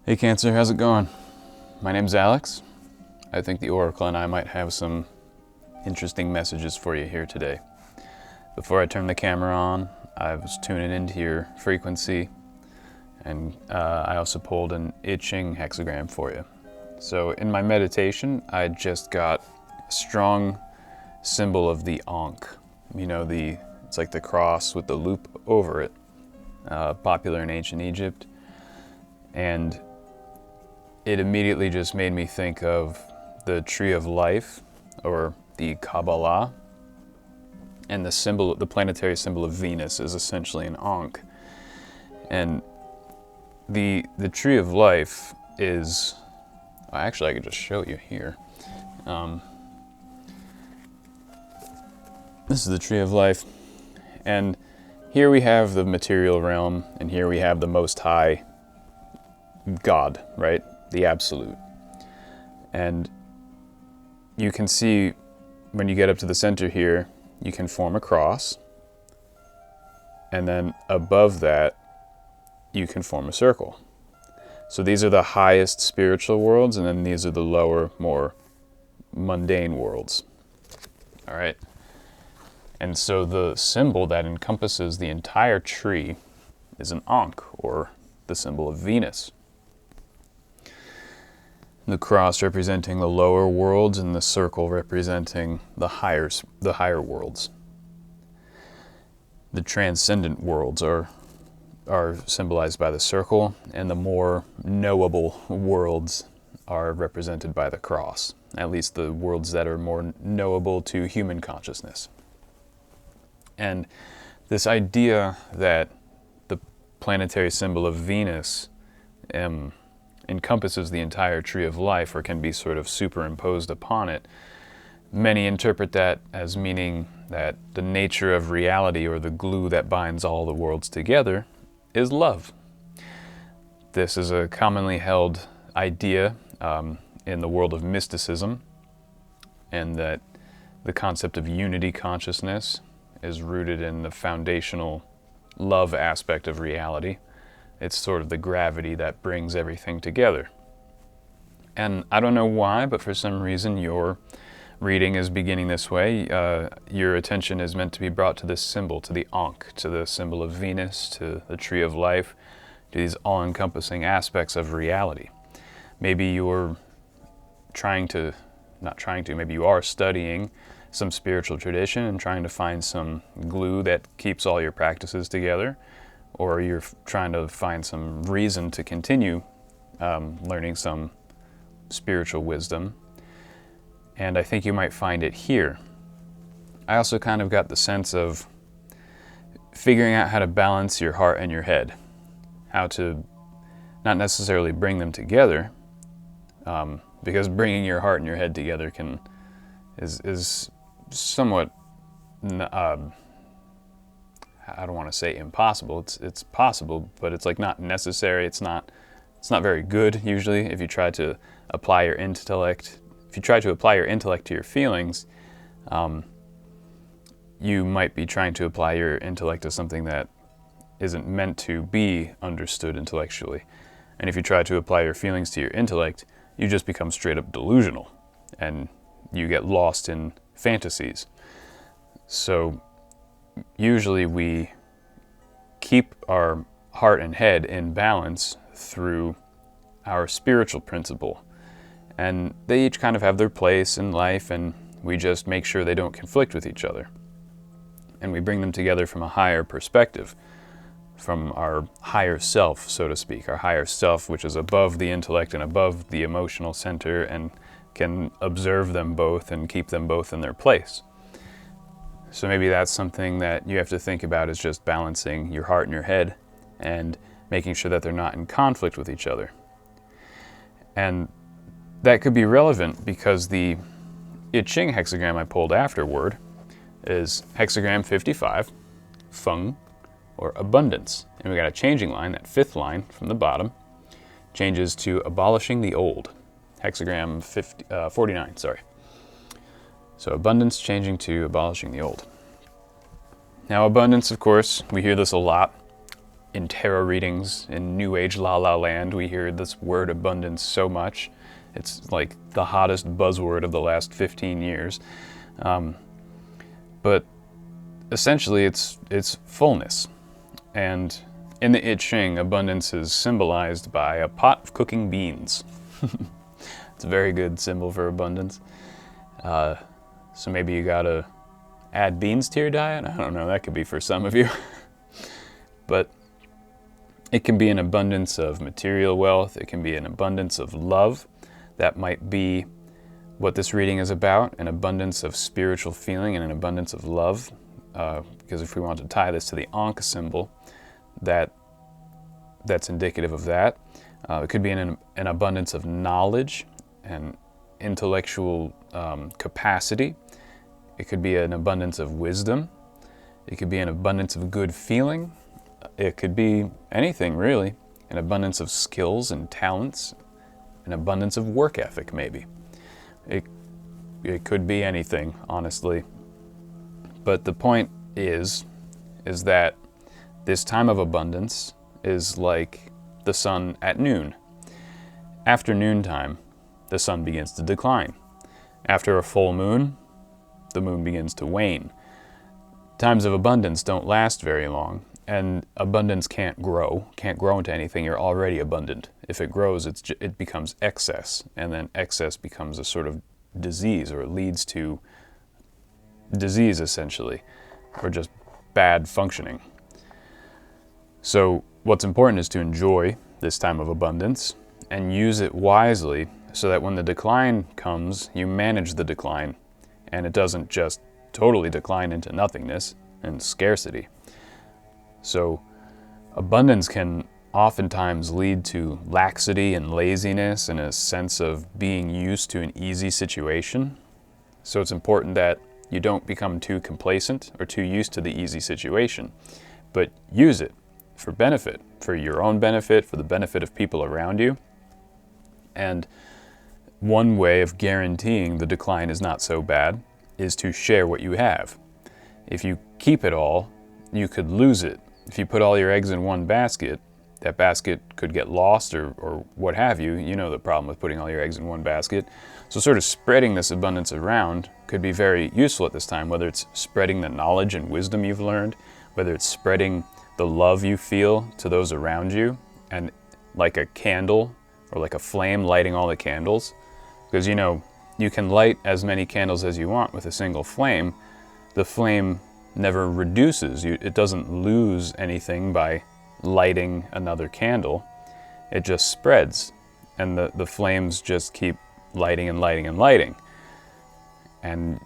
Hey Cancer, how's it going? My name's Alex. I think the Oracle and I might have some interesting messages for you here today. Before I turned the camera on, I was tuning into your frequency, and I also pulled an I Ching hexagram for you. So in my meditation, I just got a strong symbol of the Ankh. You know, it's like the cross with the loop over it, popular in ancient Egypt. And it immediately just made me think of the tree of life, or the Kabbalah, and the planetary symbol of Venus is essentially an Ankh. And the tree of life is, actually I could just show you here. This is the tree of life, and here we have the material realm, and here we have the Most High God, right? The Absolute. And you can see when you get up to the center here, you can form a cross, and then above that you can form a circle. So these are the highest spiritual worlds, and then these are the lower, more mundane worlds. All right. And so the symbol that encompasses the entire tree is an Ankh, or the symbol of Venus. The cross representing the lower worlds, and the circle representing the higher worlds. The transcendent worlds are symbolized by the circle, and the more knowable worlds are represented by the cross, at least the worlds that are more knowable to human consciousness. And this idea that the planetary symbol of Venus encompasses the entire tree of life, or can be sort of superimposed upon it, many interpret that as meaning that the nature of reality, or the glue that binds all the worlds together, is love. This is a commonly held idea in the world of mysticism, and that the concept of unity consciousness is rooted in the foundational love aspect of reality. It's sort of the gravity that brings everything together. And I don't know why, but for some reason your reading is beginning this way. Your attention is meant to be brought to this symbol, to the Ankh, to the symbol of Venus, to the tree of life, to these all-encompassing aspects of reality. Maybe you're maybe you are studying some spiritual tradition and trying to find some glue that keeps all your practices together, or you're trying to find some reason to continue learning some spiritual wisdom. And I think you might find it here. I also kind of got the sense of figuring out how to balance your heart and your head, how to not necessarily bring them together, because bringing your heart and your head together is somewhat, I don't want to say impossible. It's possible, but it's like not necessary. It's not very good usually. If you try to apply your intellect, to your feelings, you might be trying to apply your intellect to something that isn't meant to be understood intellectually. And if you try to apply your feelings to your intellect, you just become straight up delusional, and you get lost in fantasies. So usually we keep our heart and head in balance through our spiritual principle. And they each kind of have their place in life, and we just make sure they don't conflict with each other. And we bring them together from a higher perspective, from our higher self, so to speak, our higher self, which is above the intellect and above the emotional center, and can observe them both and keep them both in their place. So maybe that's something that you have to think about, is just balancing your heart and your head and making sure that they're not in conflict with each other. And that could be relevant because the I Ching hexagram I pulled afterward is hexagram 55, Feng, or abundance. And we got a changing line, that fifth line from the bottom, changes to abolishing the old. Hexagram 49, sorry. So abundance changing to abolishing the old. Now abundance, of course, we hear this a lot. in tarot readings, in New Age La La Land, we hear this word abundance so much. It's like the hottest buzzword of the last 15 years. But essentially, it's fullness. And in the I Ching, abundance is symbolized by a pot of cooking beans. It's a very good symbol for abundance. So maybe you gotta add beans to your diet? I don't know, that could be for some of you. But it can be an abundance of material wealth. It can be an abundance of love. That might be what this reading is about, an abundance of spiritual feeling and an abundance of love. Because if we want to tie this to the Ankh symbol, that's indicative of that. It could be an abundance of knowledge and intellectual capacity. It could be an abundance of wisdom. It could be an abundance of good feeling. It could be anything, really. An abundance of skills and talents. An abundance of work ethic, maybe. It could be anything, honestly. But the point is that this time of abundance is like the sun at noon. After noontime, the sun begins to decline. After a full moon, the moon begins to wane. Times of abundance don't last very long, and abundance can't grow into anything. You're already abundant. If it grows, it becomes excess, and then excess becomes a sort of disease, or it leads to disease, essentially, or just bad functioning. So what's important is to enjoy this time of abundance and use it wisely so that when the decline comes, you manage the decline, and it doesn't just totally decline into nothingness and scarcity. So abundance can oftentimes lead to laxity and laziness and a sense of being used to an easy situation. So it's important that you don't become too complacent or too used to the easy situation, but use it for benefit, for your own benefit, for the benefit of people around you. And one way of guaranteeing the decline is not so bad is to share what you have. If you keep it all, you could lose it. If you put all your eggs in one basket, that basket could get lost or what have you. You know the problem with putting all your eggs in one basket. So sort of spreading this abundance around could be very useful at this time, whether it's spreading the knowledge and wisdom you've learned, whether it's spreading the love you feel to those around you, and like a candle or like a flame lighting all the candles. Because you can light as many candles as you want with a single flame. The flame never reduces. It doesn't lose anything by lighting another candle. It just spreads, and the flames just keep lighting and lighting and lighting. And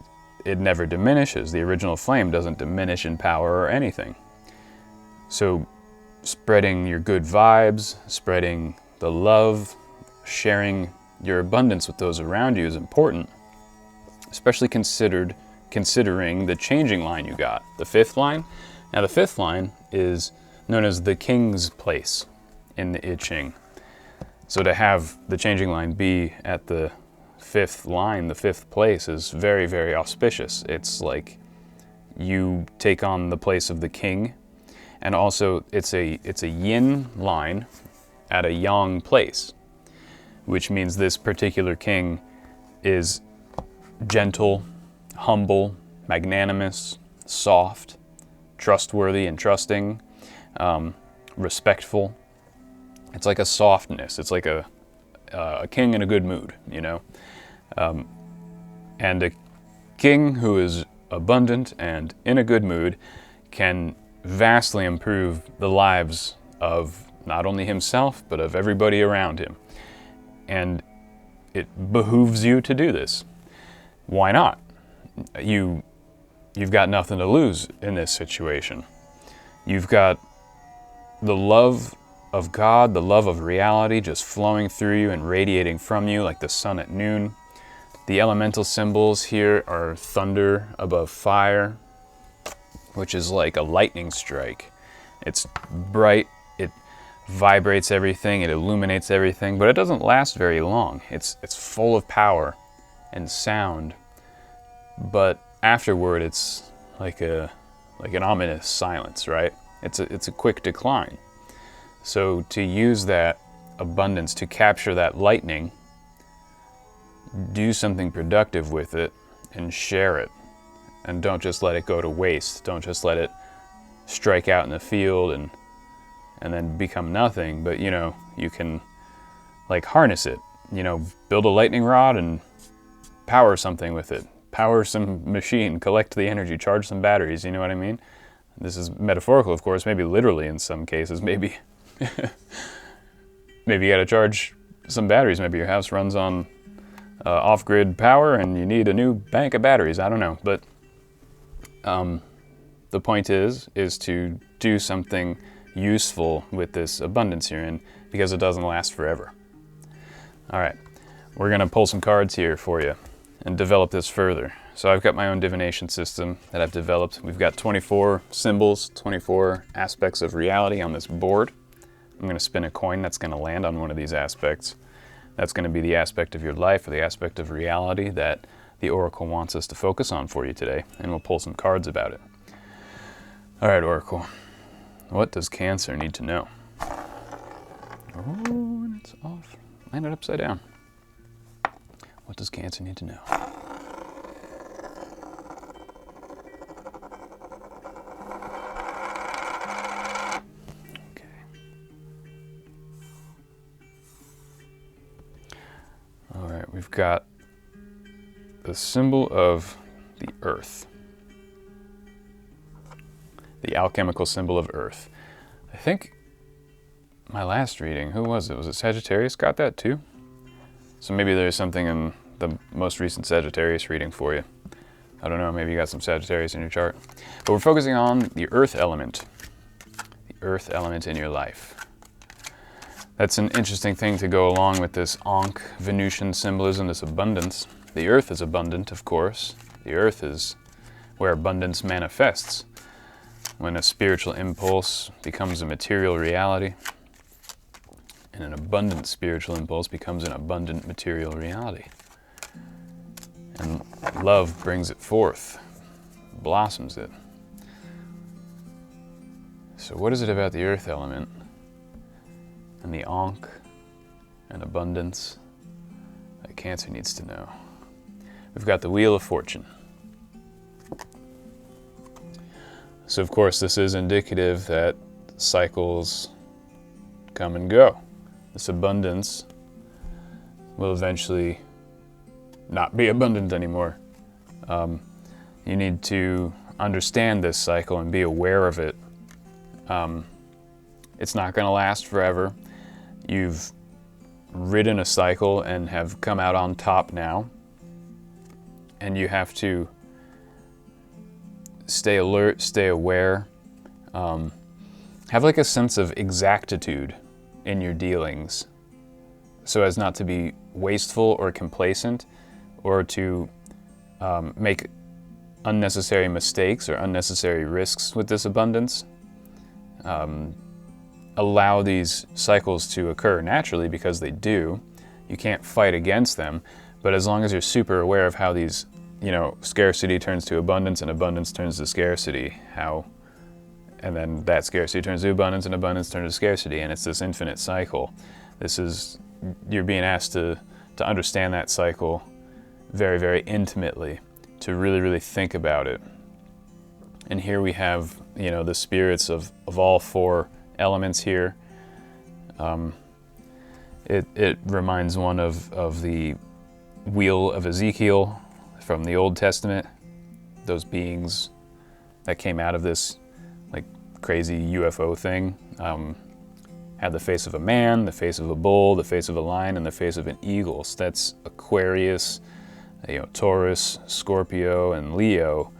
it never diminishes. The original flame doesn't diminish in power or anything. So spreading your good vibes, spreading the love, sharing your abundance with those around you is important, especially considering the changing line you got, the fifth line. Now the fifth line is known as the king's place in the I Ching. So to have the changing line be at the fifth line, the fifth place, is very, very auspicious. It's like you take on the place of the king, and also it's a yin line at a yang place, which means this particular king is gentle, humble, magnanimous, soft, trustworthy and trusting, respectful. It's like a softness. It's like a king in a good mood, and a king who is abundant and in a good mood can vastly improve the lives of not only himself, but of everybody around him. And it behooves you to do this. Why not? You've got nothing to lose in this situation. You've got the love of God, the love of reality just flowing through you and radiating from you like the sun at noon. The elemental symbols here are thunder above fire, which is like a lightning strike. It's bright, it vibrates everything, it illuminates everything, but it doesn't last very long. It's full of power and sound, but afterward it's like an ominous silence, right? It's a quick decline. So to use that abundance, to capture that lightning, do something productive with it and share it. And don't just let it go to waste. Don't just let it strike out in the field and then become nothing. But, you know, you can like harness it, you know, build a lightning rod and power something with it. Power some machine, collect the energy, charge some batteries, you know what I mean? This is metaphorical, of course, maybe literally in some cases, maybe. Maybe you gotta charge some batteries. Maybe your house runs on off-grid power and you need a new bank of batteries. I don't know, but the point is to do something useful with this abundance you're in, because it doesn't last forever. All right, we're gonna pull some cards here for you and develop this further. So I've got my own divination system that I've developed. We've got 24 symbols, 24 aspects of reality on this board. I'm gonna spin a coin that's gonna land on one of these aspects. That's gonna be the aspect of your life or the aspect of reality that the Oracle wants us to focus on for you today, and we'll pull some cards about it. All right, Oracle, what does Cancer need to know? Oh, and it's off. Landed upside down. What does Cancer need to know? Okay. All right, we've got the symbol of the earth. The alchemical symbol of earth. I think my last reading, who was it? Was it Sagittarius got that too? So maybe there's something in the most recent Sagittarius reading for you. I don't know, maybe you got some Sagittarius in your chart. But we're focusing on the earth element. The earth element in your life. That's an interesting thing to go along with this Ankh Venusian symbolism, this abundance. The earth is abundant, of course. The earth is where abundance manifests. When a spiritual impulse becomes a material reality, and an abundant spiritual impulse becomes an abundant material reality. And love brings it forth, blossoms it. So what is it about the earth element and the Ankh and abundance that Cancer needs to know? We've got the Wheel of Fortune. So of course this is indicative that cycles come and go. This abundance will eventually not be abundant anymore. You need to understand this cycle and be aware of it. It's not going to last forever. You've ridden a cycle and have come out on top now, and you have to stay alert, stay aware, have like a sense of exactitude in your dealings so as not to be wasteful or complacent or to make unnecessary mistakes or unnecessary risks with this abundance. Allow these cycles to occur naturally because they do. You can't fight against them, but as long as you're super aware of how these, you know, scarcity turns to abundance and abundance turns to scarcity, and then that scarcity turns to abundance and abundance turns to scarcity, and it's this infinite cycle. You're being asked to understand that cycle very, very intimately, to really, really think about it. And here we have, you know, the spirits of all four elements here. It reminds one of the wheel of Ezekiel from the Old Testament, those beings that came out of this like crazy UFO thing. Had the face of a man, the face of a bull, the face of a lion, and the face of an eagle. So that's Aquarius, you know, Taurus, Scorpio, and Leo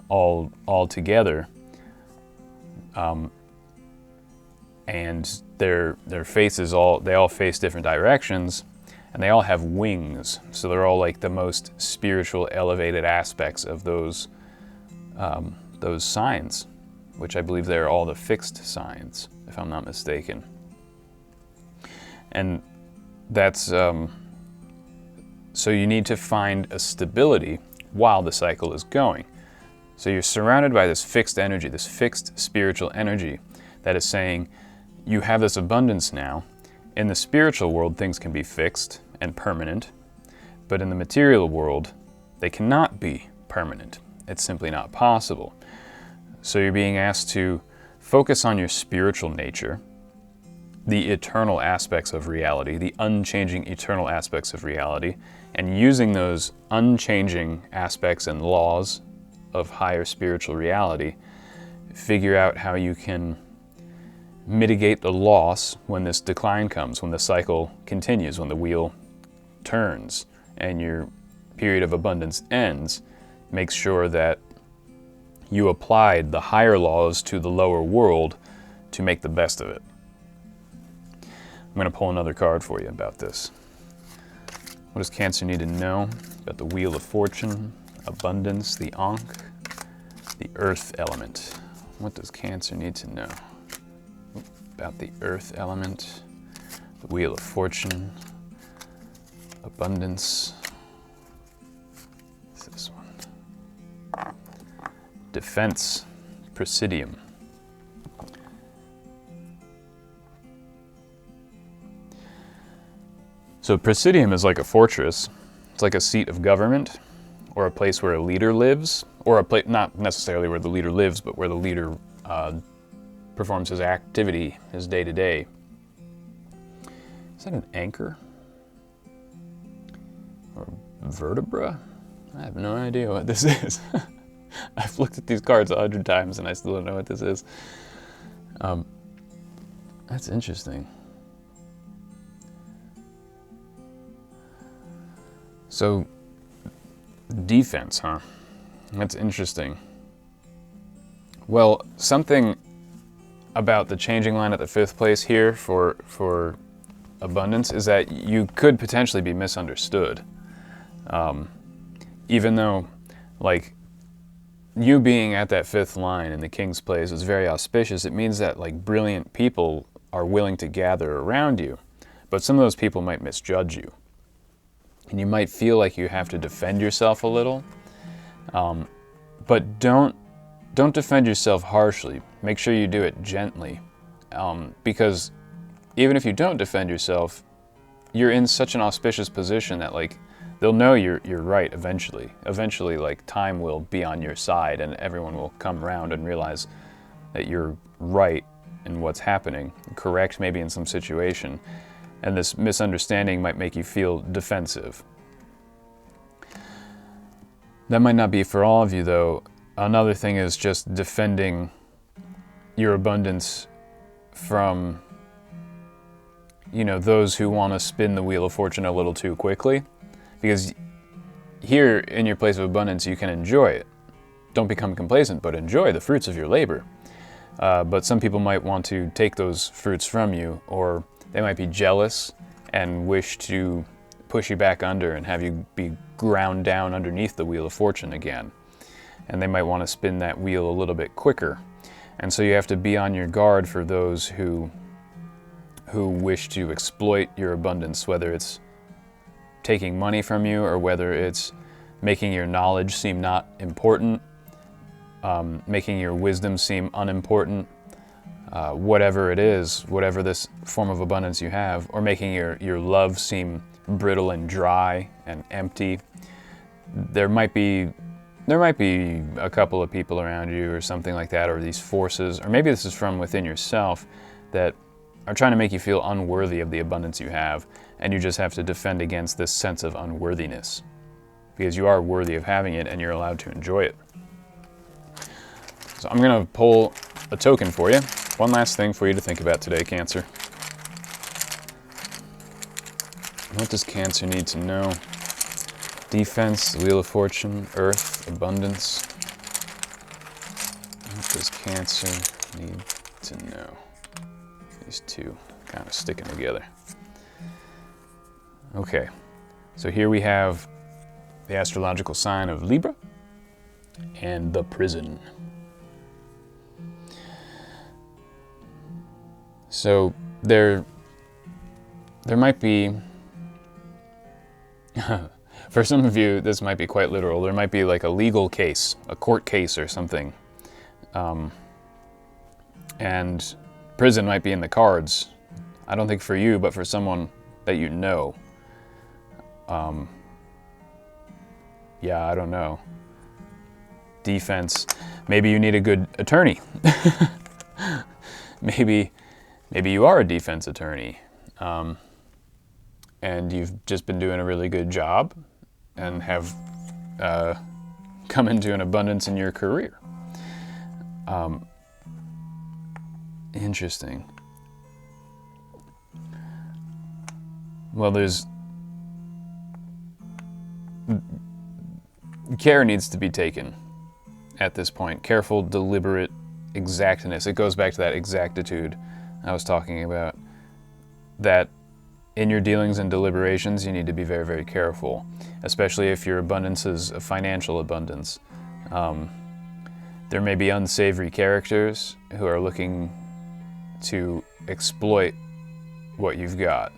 all together. And their faces they all face different directions, and they all have wings. So they're all like the most spiritual, elevated aspects of those signs, which I believe they're all the fixed signs, if I'm not mistaken. And that's so you need to find a stability while the cycle is going. So you're surrounded by this fixed energy, this fixed spiritual energy that is saying, you have this abundance now. In the spiritual world, things can be fixed and permanent, but in the material world, they cannot be permanent. It's simply not possible. So you're being asked to focus on your spiritual nature, the eternal aspects of reality, the unchanging eternal aspects of reality, and using those unchanging aspects and laws of higher spiritual reality, figure out how you can mitigate the loss when this decline comes, when the cycle continues, when the wheel turns and your period of abundance ends. Make sure that you applied the higher laws to the lower world to make the best of it. I'm going to pull another card for you about this. What does Cancer need to know about the Wheel of Fortune, abundance, the Ankh, the Earth element? What does Cancer need to know about the Earth element, the Wheel of Fortune, abundance? What's this one? Defense, Presidium. So Presidium is like a fortress. It's like a seat of government, or a place where a leader lives, or a place, not necessarily where the leader lives, but where the leader performs his activity, his day-to-day. Is that an anchor? Or vertebra? I have no idea what this is. I've looked at these cards 100 times and I still don't know what this is. That's interesting. So, defense, huh? That's interesting. Well, something about the changing line at the 5th place here for abundance is that you could potentially be misunderstood. Even though, like, you being at that 5th line in the King's place is very auspicious, it means that, like, brilliant people are willing to gather around you. But some of those people might misjudge you. And you might feel like you have to defend yourself a little, but don't defend yourself harshly. Make sure you do it gently, because even if you don't defend yourself, you're in such an auspicious position that, like, they'll know you're right eventually. Eventually, like, time will be on your side, and everyone will come around and realize that you're right in what's happening, correct maybe in some situation. And this misunderstanding might make you feel defensive. That might not be for all of you, though. Another thing is just defending your abundance from, you know, those who want to spin the Wheel of Fortune a little too quickly. Because here in your place of abundance, you can enjoy it. Don't become complacent, but enjoy the fruits of your labor. But some people might want to take those fruits from you, or they might be jealous and wish to push you back under and have you be ground down underneath the Wheel of Fortune again. And they might want to spin that wheel a little bit quicker. And so you have to be on your guard for those who wish to exploit your abundance, whether it's taking money from you or whether it's making your knowledge seem not important, making your wisdom seem unimportant. Whatever it is, whatever this form of abundance you have, or making your love seem brittle and dry and empty. There might be a couple of people around you or something like that, or these forces, or maybe this is from within yourself that are trying to make you feel unworthy of the abundance you have, and you just have to defend against this sense of unworthiness, because you are worthy of having it and you're allowed to enjoy it. So I'm going to pull a token for you. One last thing for you to think about today, Cancer. What does Cancer need to know? Defense, the Wheel of Fortune, Earth, abundance. What does Cancer need to know? These two kind of sticking together. Okay, so here we have the astrological sign of Libra and the prison. So there might be, for some of you, this might be quite literal. There might be like a legal case, a court case or something. And prison might be in the cards. I don't think for you, but for someone that you know. Yeah, I don't know. Defense. Maybe you need a good attorney. Maybe you are a defense attorney, and you've just been doing a really good job and have come into an abundance in your career. Interesting. Well, care needs to be taken at this point. Careful, deliberate exactness. It goes back to that exactitude I was talking about. That in your dealings and deliberations, you need to be very, very careful, especially if your abundance is a financial abundance. There may be unsavory characters who are looking to exploit what you've got,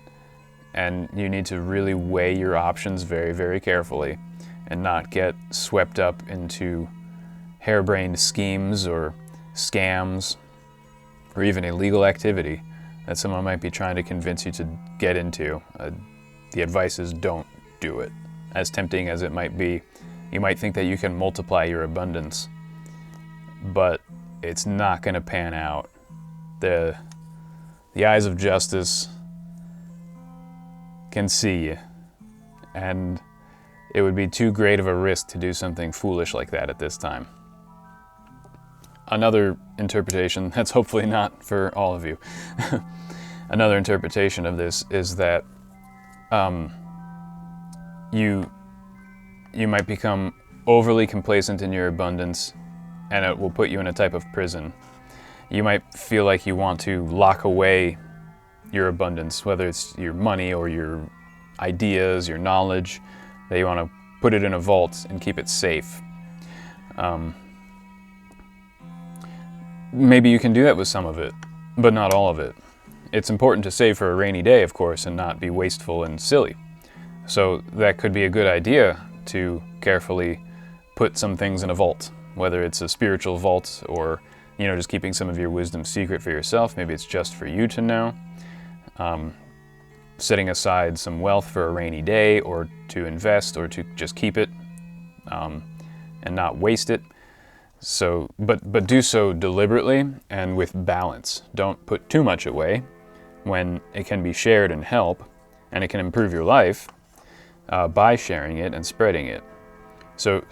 and you need to really weigh your options very, very carefully and not get swept up into harebrained schemes or scams or even illegal activity that someone might be trying to convince you to get into. The advice is don't do it. As tempting as it might be, you might think that you can multiply your abundance, but it's not going to pan out. The eyes of justice can see you, and it would be too great of a risk to do something foolish like that at this time. Another interpretation, that's hopefully not for all of you, another interpretation of this is that you might become overly complacent in your abundance, and it will put you in a type of prison. You might feel like you want to lock away your abundance, whether it's your money or your ideas, your knowledge, that you want to put it in a vault and keep it safe. Maybe you can do that with some of it, but not all of it. It's important to save for a rainy day, of course, and not be wasteful and silly. So that could be a good idea to carefully put some things in a vault, whether it's a spiritual vault or, just keeping some of your wisdom secret for yourself. Maybe it's just for you to know. Setting aside some wealth for a rainy day, or to invest, or to just keep it and not waste it. So, but do so deliberately and with balance. Don't put too much away when it can be shared and help, and it can improve your life by sharing it and spreading it. So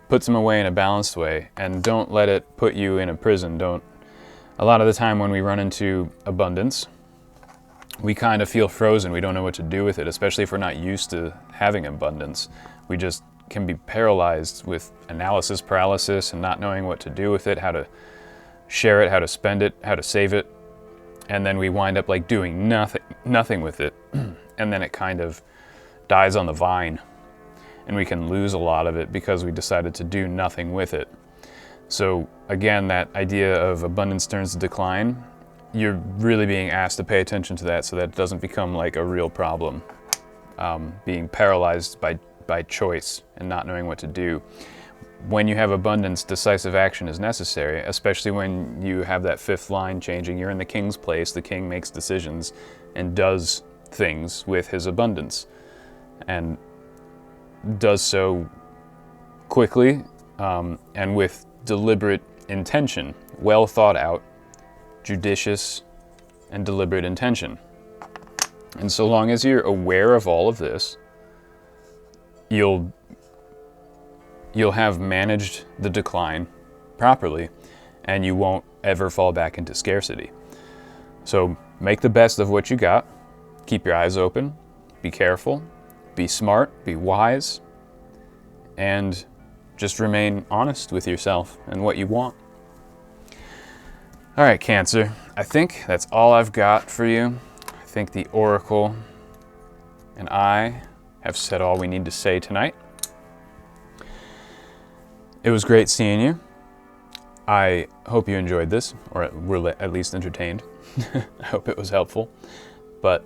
put some away in a balanced way, and don't let it put you in a prison. A lot of the time when we run into abundance, we kind of feel frozen. We don't know what to do with it, especially if we're not used to having abundance. We just can be paralyzed with analysis paralysis and not knowing what to do with it, how to share it, how to spend it, how to save it. And then we wind up like doing nothing with it. And then it kind of dies on the vine, and we can lose a lot of it because we decided to do nothing with it. So again, that idea of abundance turns to decline, you're really being asked to pay attention to that so that it doesn't become like a real problem. Being paralyzed by choice and not knowing what to do. When you have abundance, decisive action is necessary, especially when you have that fifth line changing. You're in the king's place. The king makes decisions and does things with his abundance, and does so quickly and with deliberate intention, well thought out, judicious and deliberate intention. And so long as you're aware of all of this, you'll have managed the decline properly, and you won't ever fall back into scarcity. So make the best of what you got. Keep your eyes open. Be careful. Be smart. Be wise. And just remain honest with yourself and what you want. All right, Cancer. I think that's all I've got for you. I think the Oracle and I have said all we need to say tonight. It was great seeing you. I hope you enjoyed this, or were at least entertained. I hope it was helpful. But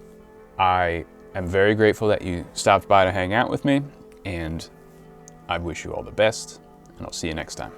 I am very grateful that you stopped by to hang out with me, and I wish you all the best, and I'll see you next time.